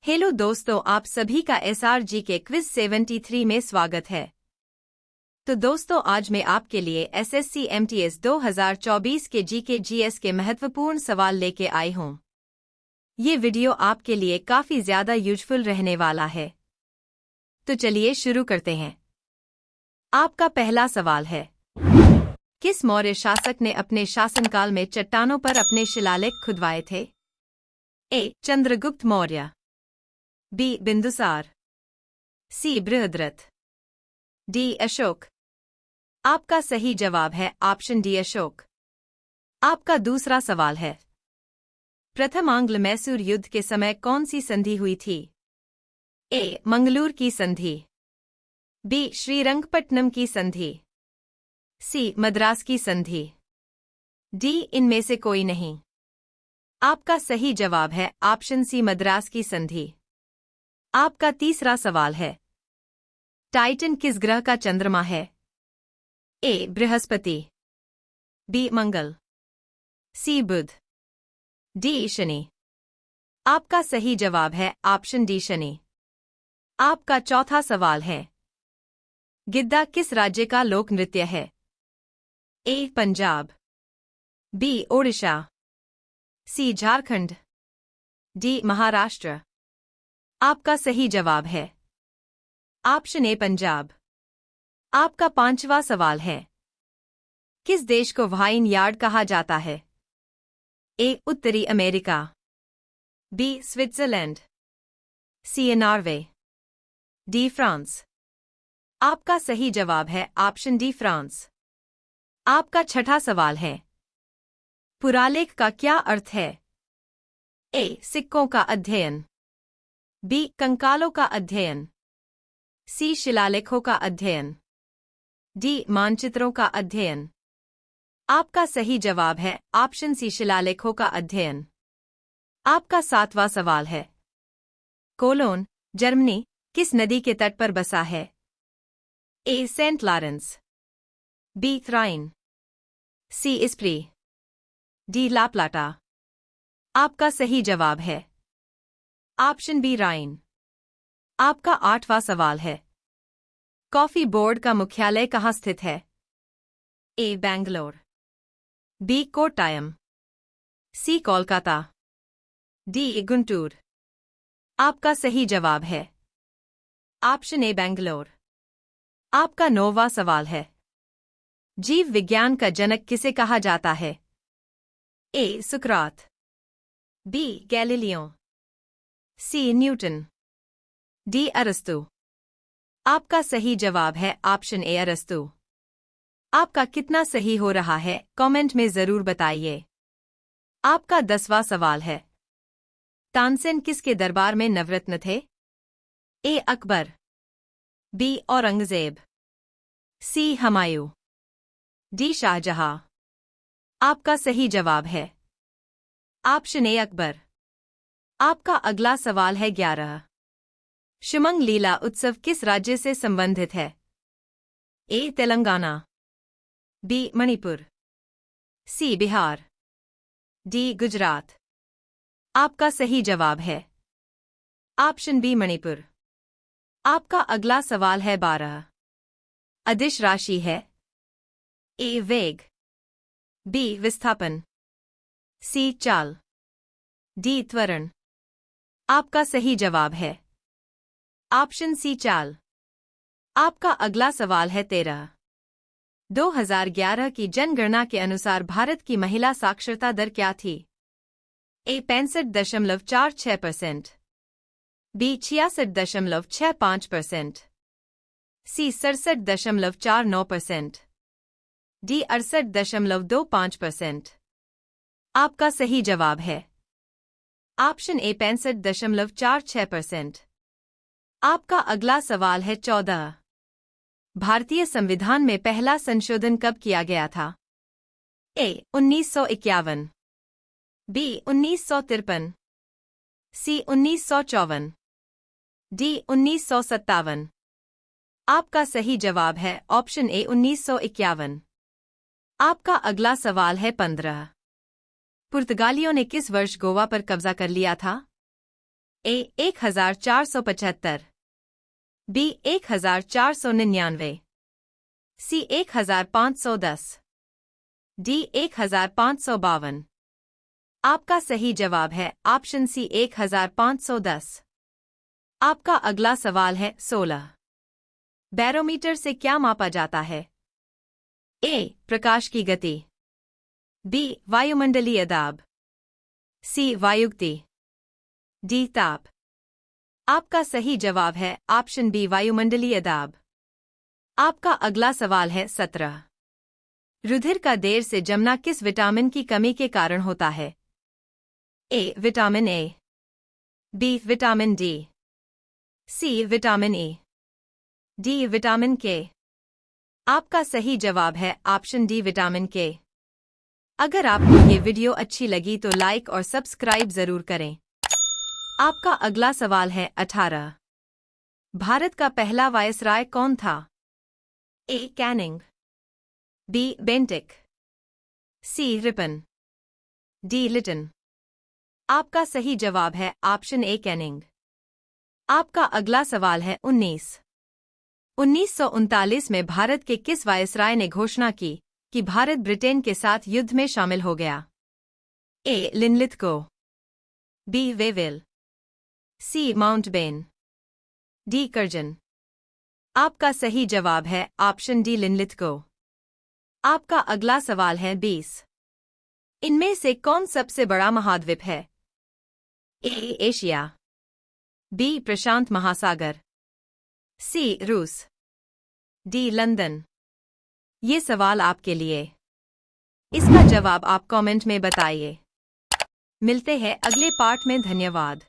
Hello दोस्तों, आप सभी का SRG के क्विज 73 में स्वागत है। तो दोस्तों, आज मैं आपके लिए SSC MTS 2024 के GK GS के महत्वपूर्ण सवाल लेके आई हूँ। ये वीडियो आपके लिए काफी ज्यादा यूजफुल रहने वाला है। तो चलिए शुरू करते हैं। आपका पहला सवाल है, किस मौर्य शासक ने अपने शासनकाल में चट्टानों पर अपने शिलालेख खुदवाए थे? ए. चंद्रगुप्त मौर्य, बी. बिंदुसार, सी. बृहद्रथ, डी. अशोक। आपका सही जवाब है ऑप्शन डी, अशोक। आपका दूसरा सवाल है, प्रथम आंग्ल मैसूर युद्ध के समय कौन सी संधि हुई थी? ए. मंगलूर की संधि, बी. श्रीरंगपट्टनम की संधि, सी. मद्रास की संधि, डी. इनमें से कोई नहीं। आपका सही जवाब है ऑप्शन सी, मद्रास की संधि। आपका तीसरा सवाल है, टाइटन किस ग्रह का चंद्रमा है? ए. बृहस्पति, बी. मंगल, सी. बुध, डी. शनि। आपका सही जवाब है ऑप्शन डी, शनि। आपका चौथा सवाल है, गिद्दा किस राज्य का लोक नृत्य है? ए. पंजाब, बी. ओडिशा, सी. झारखंड, डी. महाराष्ट्र। आपका सही जवाब है ऑप्शन ए, पंजाब। आपका पांचवा सवाल है, किस देश को वाइन यार्ड कहा जाता है? ए. उत्तरी America, B. Switzerland, C. Norway, D. France. आपका सही जवाब है ऑप्शन डी, फ्रांस। आपका छठा सवाल है, पुरालेख का क्या अर्थ है? ए. सिक्कों का अध्ययन, बी. कंकालों का अध्ययन, सी. शिलालेखों का अध्ययन, डी. मानचित्रों का अध्ययन। आपका सही जवाब है ऑप्शन सी, शिलालेखों का अध्ययन। आपका सातवां सवाल है, कोलोन, जर्मनी किस नदी के तट पर बसा है? ए. Saint Lawrence, B. थ्राइन, C. Spree, D. La Plata. आपका सही जवाब है ऑप्शन बी, राइन। आपका आठवां सवाल है, कॉफी बोर्ड का मुख्यालय कहाँ स्थित है? ए. बैंगलोर, बी. कोट्टायम, सी. कोलकाता, डी. गुंटूर। आपका सही जवाब है ऑप्शन ए, बैंगलोर। आपका नौवां सवाल है, जीव विज्ञान का जनक किसे कहा जाता है? ए. सुकरात, B. Galileo, C. Newton, D. अरस्तु। आपका सही जवाब है ऑप्शन ए, अरस्तु। आपका कितना सही हो रहा है कमेंट में जरूर बताइए। आपका 10वां सवाल है, तानसेन किसके दरबार में नवरत्न थे? ए. अकबर, बी. औरंगजेब, सी. हुमायूं, डी. शाहजहां। आपका सही जवाब है ऑप्शन ए, अकबर। आपका अगला सवाल है 11, शुमंग लीला उत्सव किस राज्य से संबंधित है? ए. तेलंगाना, बी. मणिपुर, सी. बिहार, डी. गुजरात। आपका सही जवाब है ऑप्शन बी, मणिपुर। आपका अगला सवाल है 12, अदिश राशि है? ए. वेग, बी. विस्थापन, सी. चाल, डी. त्वरण। आपका सही जवाब है ऑप्शन सी, चाल। आपका अगला सवाल है 13, 2011 की जनगणना के अनुसार भारत की महिला साक्षरता दर क्या थी? ए. 65.46%, बी. 66.65%, सी. 67.49%, डी. 68.25%। आपका सही जवाब है ऑप्शन ए, 65.46%। आपका अगला सवाल है 14, भारतीय संविधान में पहला संशोधन कब किया गया था? ए. 1951, बी. 1953, सी. 1954, डी. 1957। आपका सही जवाब है ऑप्शन ए, 1951। आपका अगला सवाल है 15, पुर्तगालियों ने किस वर्ष गोवा पर कब्जा कर लिया था? ए 1475, बी 1499, सी 1510, डी 1552। आपका सही जवाब है ऑप्शन सी 1510। आपका अगला सवाल है 16। बैरोमीटर से क्या मापा जाता है? ए प्रकाश की गति, बी वायुमंडलीय दाब, सी वायुगति, डी ताप। आपका सही जवाब है ऑप्शन बी वायुमंडलीय दाब। आपका अगला सवाल है 17। रुधिर का देर से जमना किस विटामिन की कमी के कारण होता है? A vitamin A, B vitamin D, C vitamin E, D vitamin K. आपका सही जवाब है ऑप्शन डी विटामिन के। अगर आपको ये वीडियो अच्छी लगी तो लाइक और सब्सक्राइब जरूर करें। आपका अगला सवाल है 18। भारत का पहला वायसराय कौन था? ए कैनिंग, बी बेंटिक, सी रिपन, डी लिटन। आपका सही जवाब है ऑप्शन ए कैनिंग। आपका अगला सवाल है 19। 1939 में भारत के किस वायसराय ने घोषणा की कि भारत ब्रिटेन के साथ युद्ध में शामिल हो गया? ए लिनलिथगो, बी वेविल, सी माउंटबेन, डी कर्जन। आपका सही जवाब है ऑप्शन डी लिनलिथगो। आपका अगला सवाल है 20। इनमें से कौन सबसे बड़ा महाद्वीप है? ए एशिया, बी प्रशांत महासागर, सी रूस, डी लंदन। ये सवाल आपके लिए। इसका जवाब आप कमेंट में बताइए। मिलते हैं अगले पार्ट में। धन्यवाद।